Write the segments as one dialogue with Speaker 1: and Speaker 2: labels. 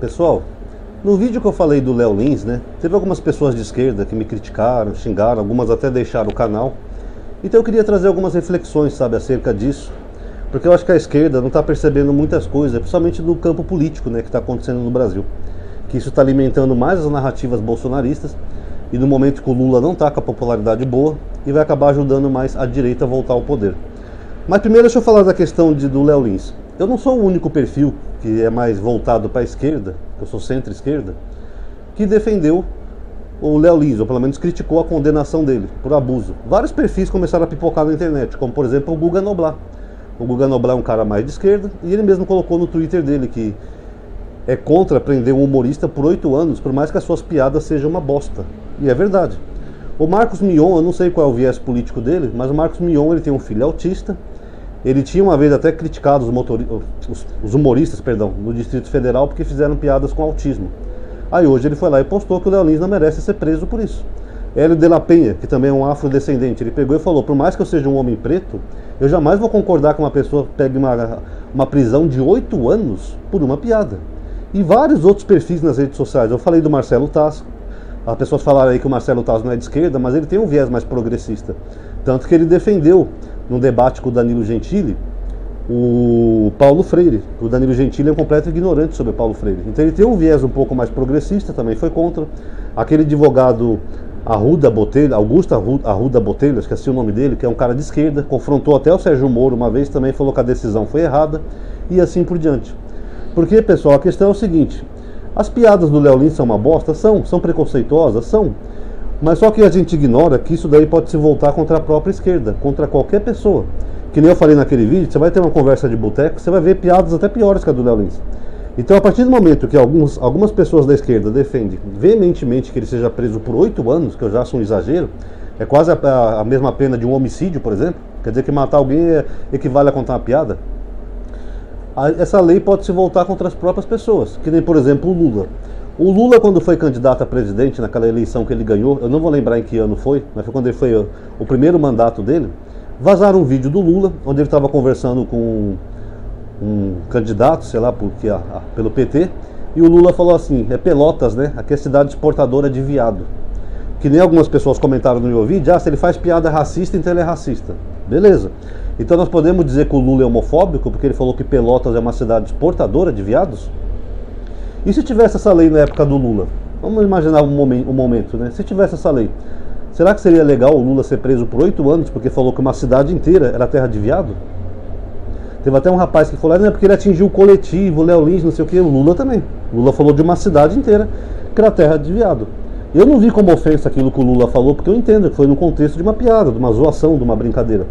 Speaker 1: Pessoal, no vídeo que eu falei do Léo Lins, né, teve algumas pessoas de esquerda que me criticaram, xingaram, algumas até deixaram o canal. Então eu queria trazer algumas reflexões, sabe, acerca disso, porque eu acho que a esquerda não está percebendo muitas coisas, principalmente do campo político, né, que está acontecendo no Brasil. Que isso está alimentando mais as narrativas bolsonaristas, e no momento que o Lula não está com a popularidade boa, e vai acabar ajudando mais a direita a voltar ao poder. Mas primeiro deixa eu falar da questão do Léo Lins. Eu não sou o único perfil que é mais voltado para a esquerda, eu sou centro-esquerda, que defendeu o Léo Lins, ou pelo menos criticou a condenação dele por abuso. Vários perfis começaram a pipocar na internet, como por exemplo o Guga Noblat. O Guga Noblat é um cara mais de esquerda, e ele mesmo colocou no Twitter dele que é contra prender um humorista por 8 anos, por mais que as suas piadas sejam uma bosta. E é verdade. O Marcos Mion, eu não sei qual é o viés político dele, mas o Marcos Mion, ele tem um filho autista. Ele tinha uma vez até criticado os humoristas no Distrito Federal porque fizeram piadas com autismo. Aí hoje ele foi lá e postou que o Léo Lins não merece ser preso por isso. Hélio de la Penha, que também é um afrodescendente, ele pegou e falou: por mais que eu seja um homem preto, eu jamais vou concordar que uma pessoa pegue uma prisão de 8 anos por uma piada. E vários outros perfis nas redes sociais. Eu falei do Marcelo Taz. As pessoas falaram aí que o Marcelo Taz não é de esquerda, mas ele tem um viés mais progressista. Tanto que ele defendeu, num debate com o Danilo Gentili, o Paulo Freire. O Danilo Gentili é um completo ignorante sobre o Paulo Freire. Então ele tem um viés um pouco mais progressista, também foi contra. Aquele advogado Augusto Arruda Botelho, esqueci o nome dele, que é um cara de esquerda, confrontou até o Sérgio Moro uma vez, também falou que a decisão foi errada, e assim por diante. Porque, pessoal, a questão é o seguinte: as piadas do Léo Lins são uma bosta? São preconceituosas? São. Mas só que a gente ignora que isso daí pode se voltar contra a própria esquerda, contra qualquer pessoa. Que nem eu falei naquele vídeo, você vai ter uma conversa de boteco, você vai ver piadas até piores que a do Léo Lins. Então, a partir do momento que algumas pessoas da esquerda defendem veementemente que ele seja preso por 8 anos, que eu já acho um exagero, é quase a mesma pena de um homicídio, por exemplo, quer dizer que matar alguém equivale a contar uma piada. Essa lei pode se voltar contra as próprias pessoas, que nem, por exemplo, o Lula. O Lula, quando foi candidato a presidente, naquela eleição que ele ganhou, eu não vou lembrar em que ano foi, mas foi quando ele foi o primeiro mandato dele, vazaram um vídeo do Lula, onde ele estava conversando com um candidato, sei lá, pelo PT, e o Lula falou assim: é Pelotas, né? Aqui é cidade exportadora de viado. Que nem algumas pessoas comentaram no meu vídeo: se ele faz piada racista, então ele é racista. Beleza. Então nós podemos dizer que o Lula é homofóbico porque ele falou que Pelotas é uma cidade exportadora de viados? E se tivesse essa lei na época do Lula? Vamos imaginar um momento, né? Se tivesse essa lei, será que seria legal o Lula ser preso por 8 anos porque falou que uma cidade inteira era terra de viado? Teve até um rapaz que falou: não é porque ele atingiu o coletivo, o Léo Lins, não sei o que. O Lula também. O Lula falou de uma cidade inteira que era terra de viado. Eu não vi como ofensa aquilo que o Lula falou, porque eu entendo que foi no contexto de uma piada, de uma zoação, de uma brincadeira.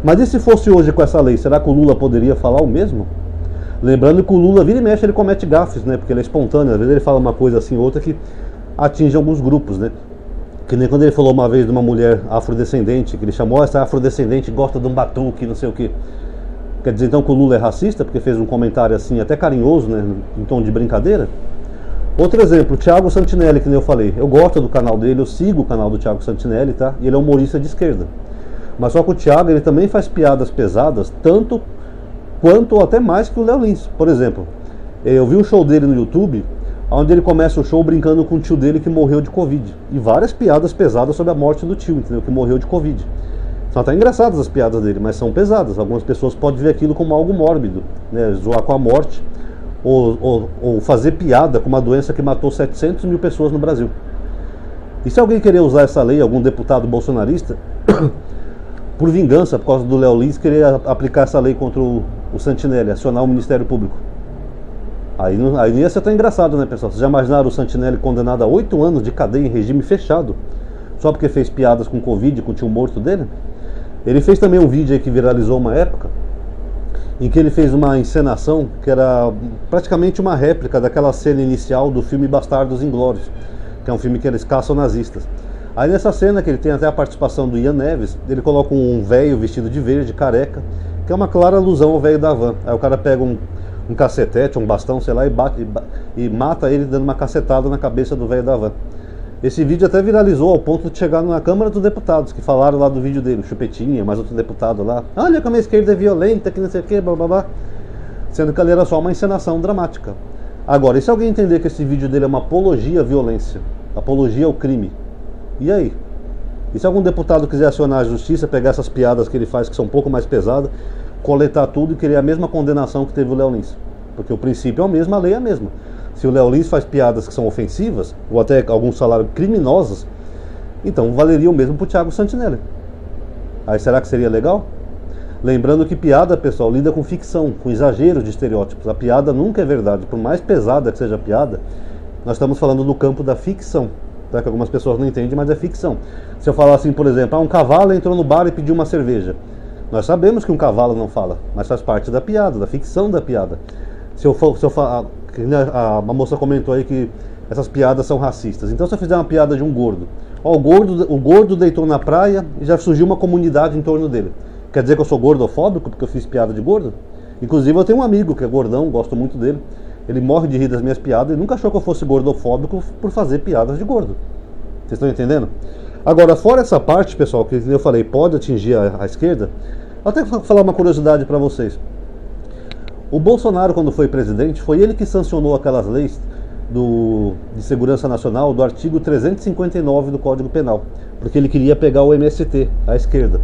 Speaker 1: Mas e se fosse hoje com essa lei, será que o Lula poderia falar o mesmo? Lembrando que o Lula, vira e mexe, ele comete gafes, né? Porque ele é espontâneo, às vezes ele fala uma coisa assim, outra que atinge alguns grupos, né? Que nem quando ele falou uma vez de uma mulher afrodescendente, que ele chamou: essa afrodescendente gosta de um batuque, não sei o que. Quer dizer então que o Lula é racista, porque fez um comentário assim, até carinhoso, né? Em tom de brincadeira? Outro exemplo, o Thiago Santinelli, que nem eu falei. Eu gosto do canal dele, eu sigo o canal do Thiago Santinelli, tá? E ele é humorista de esquerda. Mas só que o Thiago, ele também faz piadas pesadas, tanto quanto ou até mais que o Léo Lins. Por exemplo, eu vi um show dele no YouTube, onde ele começa o show brincando com o tio dele que morreu de Covid. E várias piadas pesadas sobre a morte do tio, entendeu? Que morreu de Covid. São até engraçadas as piadas dele, mas são pesadas. Algumas pessoas podem ver aquilo como algo mórbido, né? Zoar com a morte, ou fazer piada com uma doença que matou 700 mil pessoas no Brasil. E se alguém querer usar essa lei, algum deputado bolsonarista, por vingança, por causa do Léo Lins, querer aplicar essa lei contra o Santinelli, acionar o Ministério Público, aí não ia ser tão engraçado, né, pessoal? Vocês já imaginaram o Santinelli condenado a 8 anos de cadeia em regime fechado, só porque fez piadas com Covid, com o tio morto dele? Ele fez também um vídeo aí que viralizou uma época, em que ele fez uma encenação que era praticamente uma réplica daquela cena inicial do filme Bastardos Inglórios, que é um filme que eles caçam nazistas. Aí nessa cena, que ele tem até a participação do Ian Neves, ele coloca um velho vestido de verde, careca, que é uma clara alusão ao velho da van. Aí o cara pega um cacetete, um bastão, sei lá, e mata ele dando uma cacetada na cabeça do velho da van. Esse vídeo até viralizou ao ponto de chegar na Câmara dos Deputados, que falaram lá do vídeo dele, o Chupetinha, mais outro deputado lá: olha como a esquerda é violenta, que não sei o que, blá blá blá. Sendo que ali era só uma encenação dramática. Agora, e se alguém entender que esse vídeo dele é uma apologia à violência, apologia ao crime, e aí? E se algum deputado quiser acionar a justiça, pegar essas piadas que ele faz que são um pouco mais pesadas, coletar tudo e querer a mesma condenação que teve o Léo Lins? Porque o princípio é o mesmo, a lei é a mesma. Se o Léo Lins faz piadas que são ofensivas, ou até alguns salários criminosos, então valeria o mesmo para o Thiago Santinelli. Aí será que seria legal? Lembrando que piada, pessoal, lida com ficção, com exageros de estereótipos. A piada nunca é verdade. Por mais pesada que seja a piada, nós estamos falando do campo da ficção, tá? Que algumas pessoas não entendem, mas é ficção. Se eu falar assim, por exemplo, um cavalo entrou no bar e pediu uma cerveja. Nós sabemos que um cavalo não fala, mas faz parte da piada, da ficção da piada. Se eu falar, a moça comentou aí que essas piadas são racistas. Então se eu fizer uma piada de um gordo, ó, o gordo deitou na praia e já surgiu uma comunidade em torno dele. Quer dizer que eu sou gordofóbico porque eu fiz piada de gordo? Inclusive eu tenho um amigo que é gordão, gosto muito dele. Ele morre de rir das minhas piadas e nunca achou que eu fosse gordofóbico por fazer piadas de gordo. Vocês estão entendendo? Agora, fora essa parte, pessoal, que eu falei, pode atingir a esquerda, vou até falar uma curiosidade para vocês. O Bolsonaro, quando foi presidente, foi ele que sancionou aquelas leis de segurança nacional do artigo 359 do Código Penal, porque ele queria pegar o MST, a esquerda.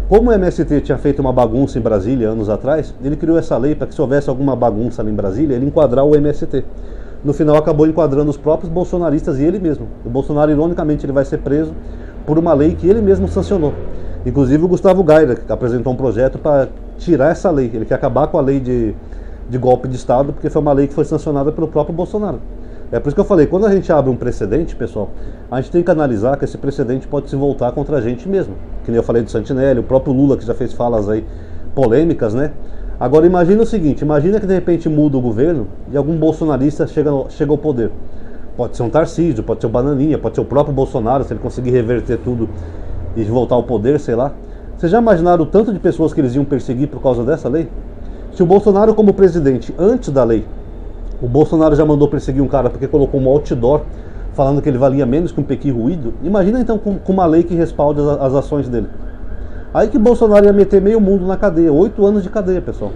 Speaker 1: Como o MST tinha feito uma bagunça em Brasília anos atrás, ele criou essa lei para que se houvesse alguma bagunça ali em Brasília, ele enquadrar o MST. No final acabou enquadrando os próprios bolsonaristas e ele mesmo. O Bolsonaro, ironicamente, ele vai ser preso por uma lei que ele mesmo sancionou. Inclusive o Gustavo Gaira, que apresentou um projeto para tirar essa lei. Ele quer acabar com a lei de golpe de Estado, porque foi uma lei que foi sancionada pelo próprio Bolsonaro. É por isso que eu falei, quando a gente abre um precedente, pessoal, a gente tem que analisar que esse precedente pode se voltar contra a gente mesmo. Que nem eu falei do Santinelli, o próprio Lula, que já fez falas aí polêmicas, né? Agora imagina o seguinte, imagina que de repente muda o governo e algum bolsonarista chega ao poder. Pode ser um Tarcísio, pode ser o Bananinha, pode ser o próprio Bolsonaro, se ele conseguir reverter tudo e voltar ao poder, sei lá. Vocês já imaginaram o tanto de pessoas que eles iam perseguir por causa dessa lei? Se o Bolsonaro como presidente, antes da lei, o Bolsonaro já mandou perseguir um cara porque colocou um outdoor falando que ele valia menos que um pequi ruído, imagina então com uma lei que respalde as ações dele. Aí que Bolsonaro ia meter meio mundo na cadeia, 8 anos de cadeia, pessoal.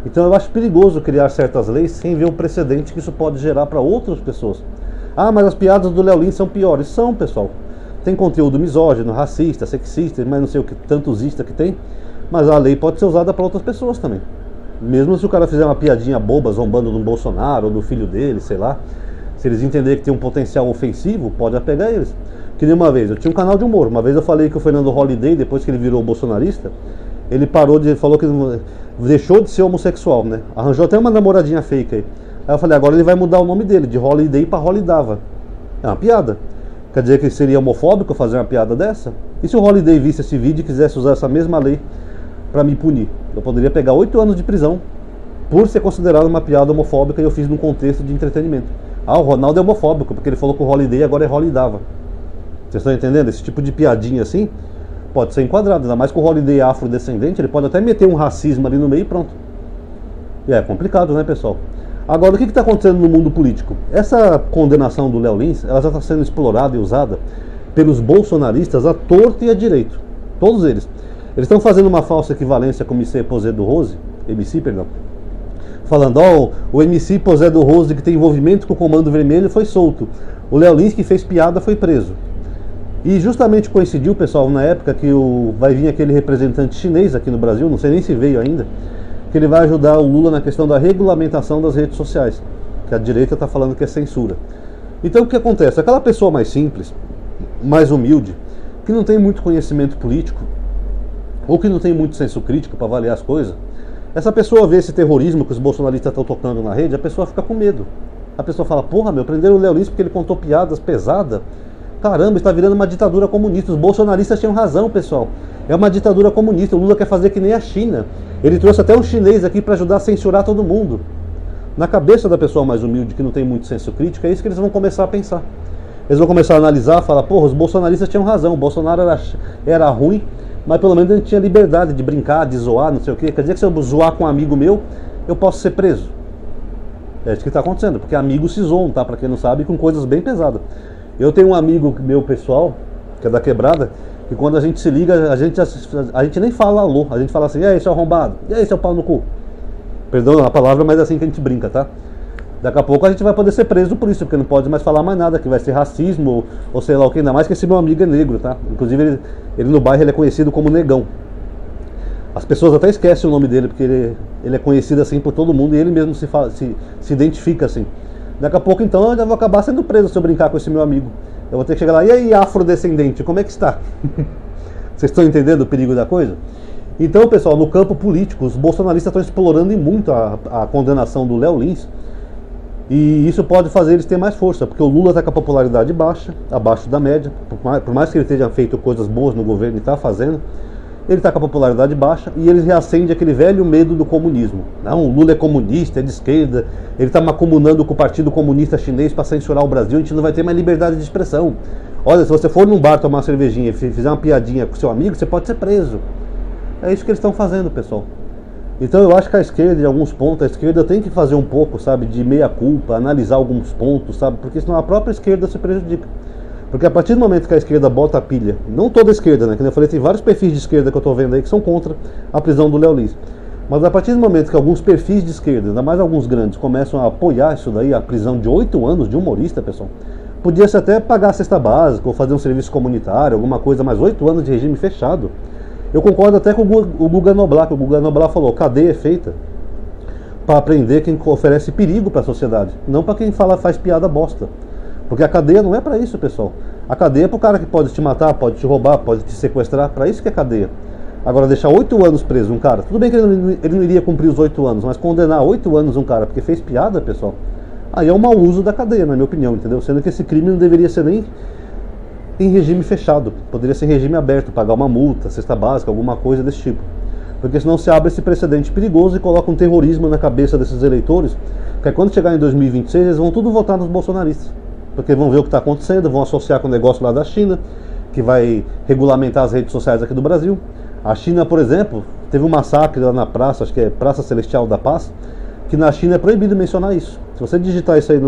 Speaker 1: Então eu acho perigoso criar certas leis sem ver um precedente que isso pode gerar para outras pessoas. Ah, mas as piadas do Léo Lins são piores. São, pessoal. Tem conteúdo misógino, racista, sexista, mas não sei o que, tantosista que tem. Mas a lei pode ser usada para outras pessoas também. Mesmo se o cara fizer uma piadinha boba, zombando do Bolsonaro ou do filho dele, sei lá. Se eles entenderem que tem um potencial ofensivo, pode apegar eles. Que nem uma vez, eu tinha um canal de humor. Uma vez eu falei que o Fernando Holliday, depois que ele virou bolsonarista, ele falou que deixou de ser homossexual, né? Arranjou até uma namoradinha fake aí. Aí eu falei, agora ele vai mudar o nome dele, de Holiday para Holidava. É uma piada. Quer dizer que seria homofóbico fazer uma piada dessa? E se o Holiday visse esse vídeo e quisesse usar essa mesma lei para me punir? Eu poderia pegar 8 anos de prisão por ser considerado uma piada homofóbica e eu fiz num contexto de entretenimento. Ah, o Ronaldo é homofóbico, porque ele falou que o Holiday agora é Holidava. Vocês estão entendendo? Esse tipo de piadinha assim pode ser enquadrado, ainda mais que o Holiday é afrodescendente, ele pode até meter um racismo ali no meio e pronto. E é complicado, né, pessoal? Agora, o que está acontecendo no mundo político? Essa condenação do Léo Lins, ela já está sendo explorada e usada pelos bolsonaristas à torto e à direito. Todos eles. Eles estão fazendo uma falsa equivalência com o MC Posé do Rose, falando, ó, o MC Posé do Rose que tem envolvimento com o Comando Vermelho foi solto. O Léo Lins que fez piada foi preso. E justamente coincidiu, pessoal, na época que vai vir aquele representante chinês aqui no Brasil, não sei nem se veio ainda, que ele vai ajudar o Lula na questão da regulamentação das redes sociais, que a direita está falando que é censura. Então o que acontece? Aquela pessoa mais simples, mais humilde, que não tem muito conhecimento político, ou que não tem muito senso crítico para avaliar as coisas, essa pessoa vê esse terrorismo que os bolsonaristas estão tocando na rede, a pessoa fica com medo. A pessoa fala, porra, prenderam o Léo Lins porque ele contou piadas pesadas. Caramba, está virando uma ditadura comunista. Os bolsonaristas tinham razão, pessoal. É uma ditadura comunista. O Lula quer fazer que nem a China. Ele trouxe até um chinês aqui para ajudar a censurar todo mundo. Na cabeça da pessoa mais humilde, que não tem muito senso crítico, é isso que eles vão começar a pensar. Eles vão começar a analisar, falar, porra, os bolsonaristas tinham razão. O Bolsonaro era ruim, mas pelo menos ele tinha liberdade de brincar, de zoar, não sei o quê. Quer dizer que se eu zoar com um amigo meu, eu posso ser preso. É isso que está acontecendo, porque amigos se zoam, tá? Para quem não sabe, com coisas bem pesadas. Eu tenho um amigo meu pessoal, que é da Quebrada, que quando a gente se liga, a gente nem fala alô, a gente fala assim, e aí, seu arrombado, e aí, seu pau no cu. Perdão a palavra, mas é assim que a gente brinca, tá? Daqui a pouco a gente vai poder ser preso por isso, porque não pode mais falar mais nada, que vai ser racismo ou sei lá o que, ainda mais que esse meu amigo é negro, tá? Inclusive ele no bairro ele é conhecido como Negão. As pessoas até esquecem o nome dele, porque ele é conhecido assim por todo mundo e ele mesmo se identifica assim. Daqui a pouco então eu já vou acabar sendo preso se eu brincar com esse meu amigo. Eu vou ter que chegar lá, e aí afrodescendente, como é que está? Vocês estão entendendo o perigo da coisa? Então, pessoal, no campo político, os bolsonaristas estão explorando muito a condenação do Léo Lins. E isso pode fazer eles terem mais força, porque o Lula está com a popularidade baixa, abaixo da média, por mais que ele tenha feito coisas boas no governo e está fazendo, ele está com a popularidade baixa e eles reacendem aquele velho medo do comunismo. Não, o Lula é comunista, é de esquerda, ele está macomunando com o Partido Comunista Chinês para censurar o Brasil, a gente não vai ter mais liberdade de expressão. Olha, se você for num bar tomar uma cervejinha e fizer uma piadinha com seu amigo, você pode ser preso. É isso que eles estão fazendo, pessoal. Então eu acho que a esquerda, em alguns pontos, a esquerda tem que fazer um pouco, sabe, de meia-culpa, analisar alguns pontos, sabe, porque senão a própria esquerda se prejudica. Porque a partir do momento que a esquerda bota a pilha, não toda a esquerda, né, como eu falei, tem vários perfis de esquerda que eu estou vendo aí que são contra a prisão do Léo Lins. Mas a partir do momento que alguns perfis de esquerda, ainda mais alguns grandes, começam a apoiar isso daí, a prisão de 8 anos de humorista, pessoal, podia-se até pagar a cesta básica ou fazer um serviço comunitário, alguma coisa, mas 8 anos de regime fechado. Eu concordo até com o Guga Noblat, que o Guga Noblat falou, cadeia é feita para prender quem oferece perigo para a sociedade, não para quem faz piada bosta. Porque a cadeia não é para isso, pessoal. A cadeia é para o cara que pode te matar, pode te roubar, pode te sequestrar, para isso que é cadeia. Agora, deixar 8 anos preso um cara, tudo bem que ele não iria cumprir os 8 anos, mas condenar 8 anos um cara porque fez piada, pessoal, aí é um mau uso da cadeia, na minha opinião, entendeu? Sendo que esse crime não deveria ser nem em regime fechado, poderia ser em regime aberto, pagar uma multa, cesta básica, alguma coisa desse tipo. Porque senão se abre esse precedente perigoso e coloca um terrorismo na cabeça desses eleitores, que quando chegar em 2026 eles vão tudo votar nos bolsonaristas. Porque vão ver o que está acontecendo, vão associar com o negócio lá da China, que vai regulamentar as redes sociais aqui do Brasil. A China, por exemplo, teve um massacre lá na praça, acho que é Praça Celestial da Paz, que na China é proibido mencionar isso. Se você digitar isso aí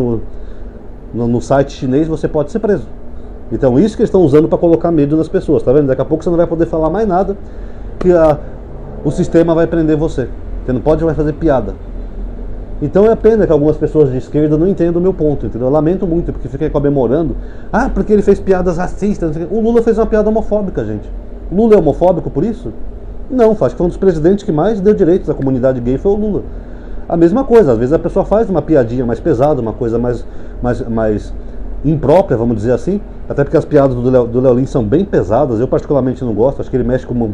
Speaker 1: no site chinês, você pode ser preso. Então isso que eles estão usando para colocar medo nas pessoas, tá vendo? Daqui a pouco você não vai poder falar mais nada, que o sistema vai prender você. Você não pode mais fazer piada. Então é pena que algumas pessoas de esquerda não entendam o meu ponto, entendeu? Eu lamento muito, porque fiquem comemorando. Ah, porque ele fez piadas racistas. O Lula fez uma piada homofóbica, gente. O Lula é homofóbico por isso? Não, acho que foi um dos presidentes que mais deu direitos à comunidade gay foi o Lula. A mesma coisa, às vezes a pessoa faz uma piadinha mais pesada, uma coisa mais imprópria, vamos dizer assim, até porque as piadas do Léo Lins são bem pesadas, eu particularmente não gosto, acho que ele mexe com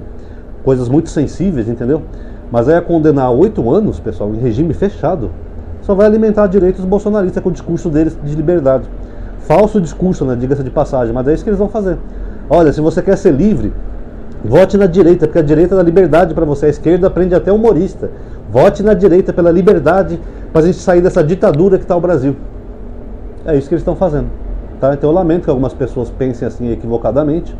Speaker 1: coisas muito sensíveis, entendeu? Mas aí a condenar 8 anos, pessoal, em regime fechado, só vai alimentar direitos bolsonaristas com o discurso deles de liberdade. Falso discurso, né, diga-se de passagem, mas é isso que eles vão fazer. Olha, se você quer ser livre, vote na direita, porque a direita dá liberdade para você, a esquerda prende até humorista. Vote na direita pela liberdade, para a gente sair dessa ditadura que está o Brasil. É isso que eles estão fazendo. Tá? Então eu lamento que algumas pessoas pensem assim equivocadamente.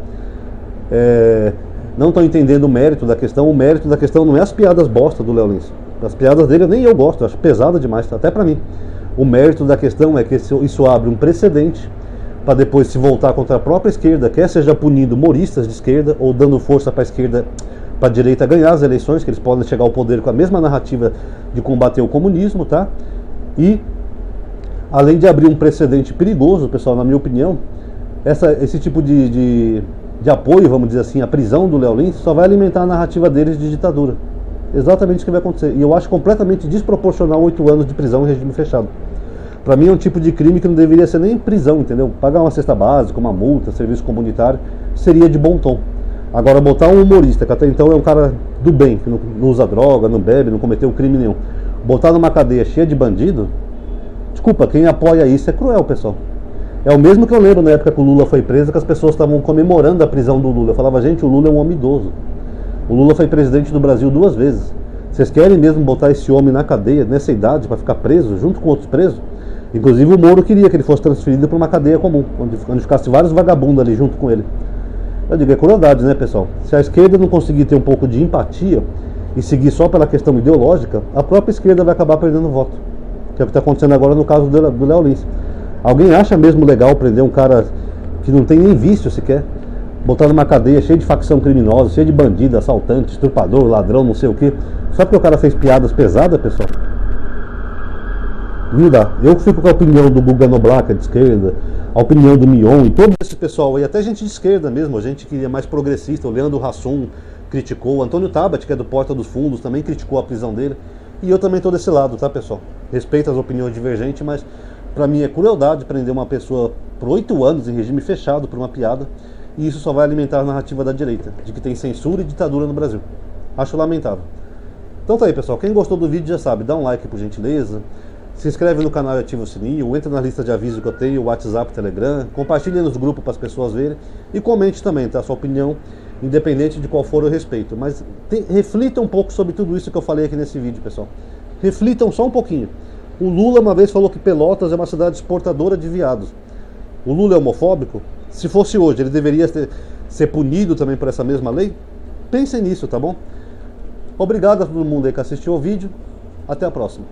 Speaker 1: Não estão entendendo o mérito da questão. O mérito da questão não é as piadas bosta do Léo Lins. As piadas dele nem eu gosto, eu acho pesada demais, até para mim. O mérito da questão é que isso abre um precedente para depois se voltar contra a própria esquerda, quer seja punindo humoristas de esquerda ou dando força para a esquerda, para a direita ganhar as eleições, que eles podem chegar ao poder com a mesma narrativa de combater o comunismo, tá? E além de abrir um precedente perigoso, pessoal, na minha opinião, esse tipo de apoio, vamos dizer assim, à prisão do Léo Lins, só vai alimentar a narrativa deles de ditadura. Exatamente o que vai acontecer. E eu acho completamente desproporcional 8 anos de prisão em regime fechado. Para mim é um tipo de crime que não deveria ser nem prisão, entendeu? Pagar uma cesta básica, uma multa, serviço comunitário, seria de bom tom. Agora botar um humorista, que até então é um cara do bem, que não usa droga, não bebe, não cometeu crime nenhum, botar numa cadeia cheia de bandido, desculpa, quem apoia isso é cruel, pessoal. É o mesmo que eu lembro na época que o Lula foi preso, que as pessoas estavam comemorando a prisão do Lula. Eu falava, gente, o Lula é um homem idoso. O Lula foi presidente do Brasil 2 vezes. Vocês querem mesmo botar esse homem na cadeia, nessa idade, para ficar preso, junto com outros presos? Inclusive o Moro queria que ele fosse transferido para uma cadeia comum, onde ficasse vários vagabundos ali junto com ele. Eu digo, é crueldade, né, pessoal? Se a esquerda não conseguir ter um pouco de empatia e seguir só pela questão ideológica, a própria esquerda vai acabar perdendo voto. Que é o que está acontecendo agora no caso do Léo Lins. Alguém acha mesmo legal prender um cara que não tem nem vício sequer, botar numa cadeia cheia de facção criminosa, cheia de bandido, assaltante, estuprador, ladrão, não sei o que, só porque o cara fez piadas pesadas, pessoal? Não dá. Eu fico com a opinião do Guga Noblat, de esquerda, a opinião do Mion e todo esse pessoal aí, até gente de esquerda mesmo, a gente que é mais progressista, o Leandro Hassum criticou, o Antônio Tabet, que é do Porta dos Fundos, também criticou a prisão dele. E eu também estou desse lado, tá, pessoal? Respeito as opiniões divergentes, mas pra mim é crueldade prender uma pessoa por 8 anos em regime fechado por uma piada, e isso só vai alimentar a narrativa da direita, de que tem censura e ditadura no Brasil. Acho lamentável. Então tá aí, pessoal, quem gostou do vídeo já sabe, dá um like por gentileza, se inscreve no canal e ativa o sininho, entra na lista de aviso que eu tenho, WhatsApp, Telegram, compartilhe nos grupos para as pessoas verem e comente também, tá? Sua opinião, independente de qual for o respeito. Mas reflita um pouco sobre tudo isso que eu falei aqui nesse vídeo, pessoal. Reflitam só um pouquinho. O Lula uma vez falou que Pelotas é uma cidade exportadora de viados. O Lula é homofóbico? Se fosse hoje, ele deveria ser punido também por essa mesma lei? Pensem nisso, tá bom? Obrigado a todo mundo aí que assistiu ao vídeo. Até a próxima.